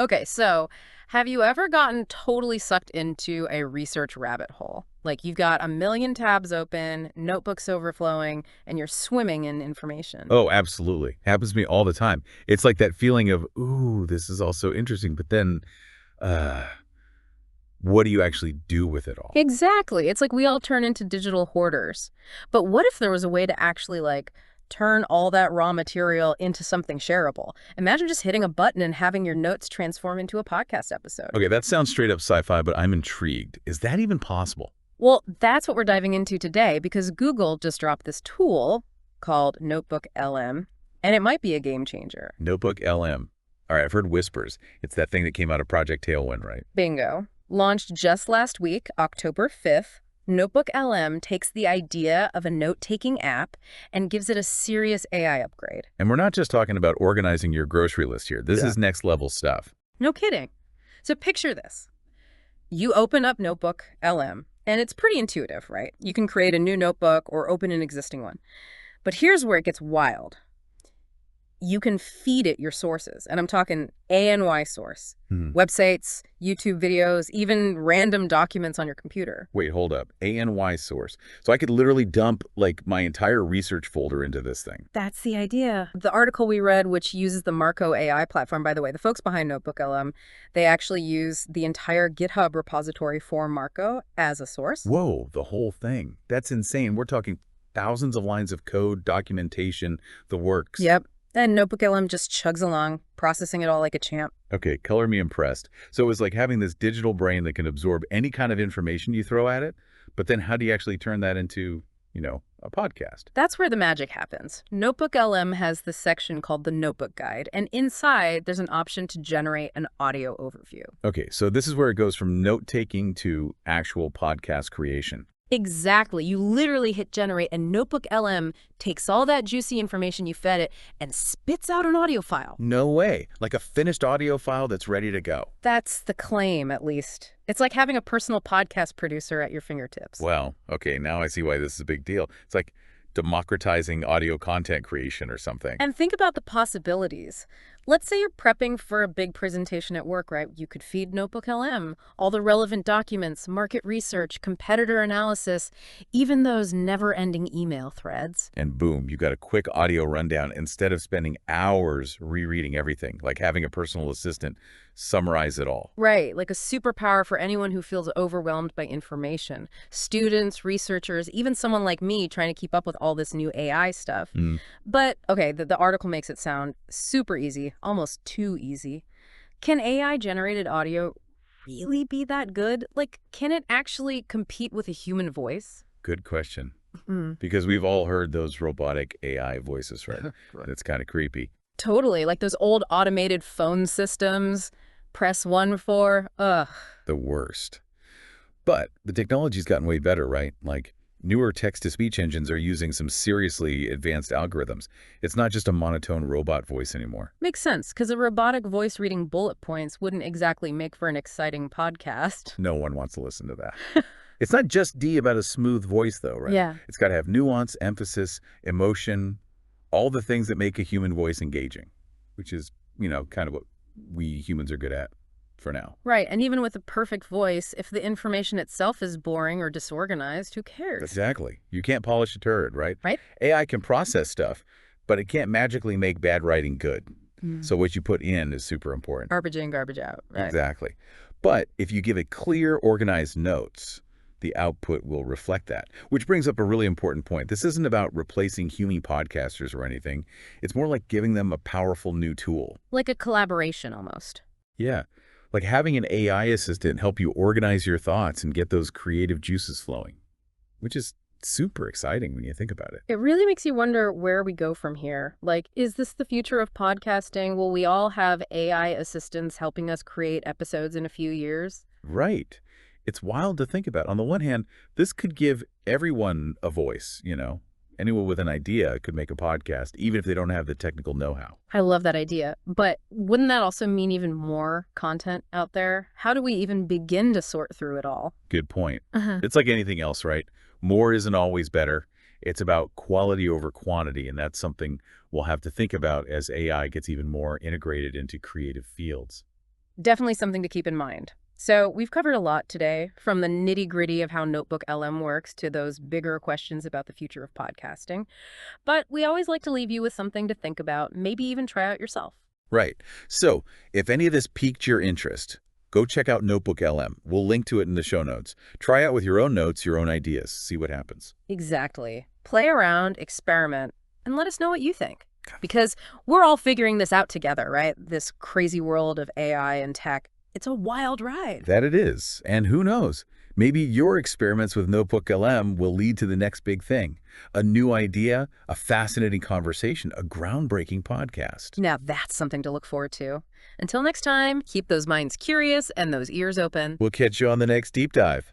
Okay, so have you ever gotten totally sucked into a research rabbit hole? Like you've got a million tabs open, notebooks overflowing, and you're swimming in information. Oh, absolutely. Happens to me all the time. It's like that feeling of, ooh, this is all so interesting, but then, uh, what do you actually do with it all? Exactly. It's like we all turn into digital hoarders. But what if there was a way to actually turn all that raw material into something shareable? Imagine just hitting a button and having your notes transform into a podcast episode. Okay, that sounds straight up sci-fi, but I'm intrigued. Is that even possible? Well, that's what we're diving into today because Google just dropped this tool called NotebookLM, and it might be a game changer. NotebookLM. All right, I've heard whispers. It's that thing that came out of Project Tailwind, right? Bingo. Launched just last week, October 5th, NotebookLM takes the idea of a note-taking app and gives it a serious AI upgrade. And we're not just talking about organizing your grocery list here. This is next level stuff. No kidding. So picture this. You open up NotebookLM, and it's pretty intuitive, right? You can create a new notebook or open an existing one. But here's where it gets wild. You can feed it your sources, and I'm talking ANY source, websites, YouTube videos, even random documents on your computer. Wait, hold up. ANY source. So I could literally dump like my entire research folder into this thing. That's the idea. The article we read, which uses the Marqo AI platform, by the way, the folks behind NotebookLM, they actually use the entire GitHub repository for Marqo as a source. Whoa, the whole thing. That's insane. We're talking thousands of lines of code, documentation, the works. Yep. And NotebookLM just chugs along, processing it all like a champ. Okay, color me impressed. So it was like having this digital brain that can absorb any kind of information you throw at it, but then how do you actually turn that into, a podcast? That's where the magic happens. NotebookLM has this section called the Notebook Guide, and inside there's an option to generate an audio overview. Okay, so this is where it goes from note-taking to actual podcast creation. Exactly. You literally hit generate, and NotebookLM takes all that juicy information you fed it and spits out an audio file. No way. Like a finished audio file that's ready to go. That's the claim, at least. It's like having a personal podcast producer at your fingertips. Well, okay, now I see why this is a big deal. It's like democratizing audio content creation or something. And think about the possibilities. Let's say you're prepping for a big presentation at work, right? You could feed NotebookLM all the relevant documents, market research, competitor analysis, even those never-ending email threads. And boom, you got a quick audio rundown instead of spending hours rereading everything, like having a personal assistant summarize it all. Right, like a superpower for anyone who feels overwhelmed by information. Students, researchers, even someone like me trying to keep up with all this new AI stuff. But, okay, the article makes it sound super easy, almost too easy. Can AI-generated audio really be that good? Like, can it actually compete with a human voice? Good question. Because we've all heard those robotic AI voices, right? It's kind of creepy. Totally, like those old automated phone systems. Press 1 for, ugh. The worst. But the technology's gotten way better, right? Like newer text-to-speech engines are using some seriously advanced algorithms. It's not just a monotone robot voice anymore. Makes sense, because a robotic voice reading bullet points wouldn't exactly make for an exciting podcast. No one wants to listen to that. It's not just about a smooth voice, though, right? Yeah. It's got to have nuance, emphasis, emotion, all the things that make a human voice engaging, which is, kind of what we humans are good at for now. Right, and even with a perfect voice, if the information itself is boring or disorganized, who cares? Exactly. You can't polish a turd, right? Right? AI can process stuff, but it can't magically make bad writing good. So what you put in is super important. Garbage in, garbage out, right? Exactly. But if you give it clear, organized notes, the output will reflect that. Which brings up a really important point. This isn't about replacing human podcasters or anything. It's more like giving them a powerful new tool. Like a collaboration, almost. Yeah. Like having an AI assistant help you organize your thoughts and get those creative juices flowing, which is super exciting when you think about it. It really makes you wonder where we go from here. Like, is this the future of podcasting? Will we all have AI assistants helping us create episodes in a few years? Right. It's wild to think about. On the one hand, this could give everyone a voice, Anyone with an idea could make a podcast, even if they don't have the technical know-how. I love that idea. But wouldn't that also mean even more content out there? How do we even begin to sort through it all? Good point. It's like anything else, right? More isn't always better. It's about quality over quantity, and that's something we'll have to think about as AI gets even more integrated into creative fields. Definitely something to keep in mind. So we've covered a lot today, from the nitty-gritty of how NotebookLM works to those bigger questions about the future of podcasting. But we always like to leave you with something to think about, maybe even try out yourself. Right. So if any of this piqued your interest, go check out NotebookLM. We'll link to it in the show notes. Try out with your own notes, your own ideas. See what happens. Exactly. Play around, experiment, and let us know what you think. Because we're all figuring this out together, right? This crazy world of AI and tech. It's a wild ride. That it is. And who knows? Maybe your experiments with NotebookLM will lead to the next big thing. A new idea, a fascinating conversation, a groundbreaking podcast. Now that's something to look forward to. Until next time, keep those minds curious and those ears open. We'll catch you on the next deep dive.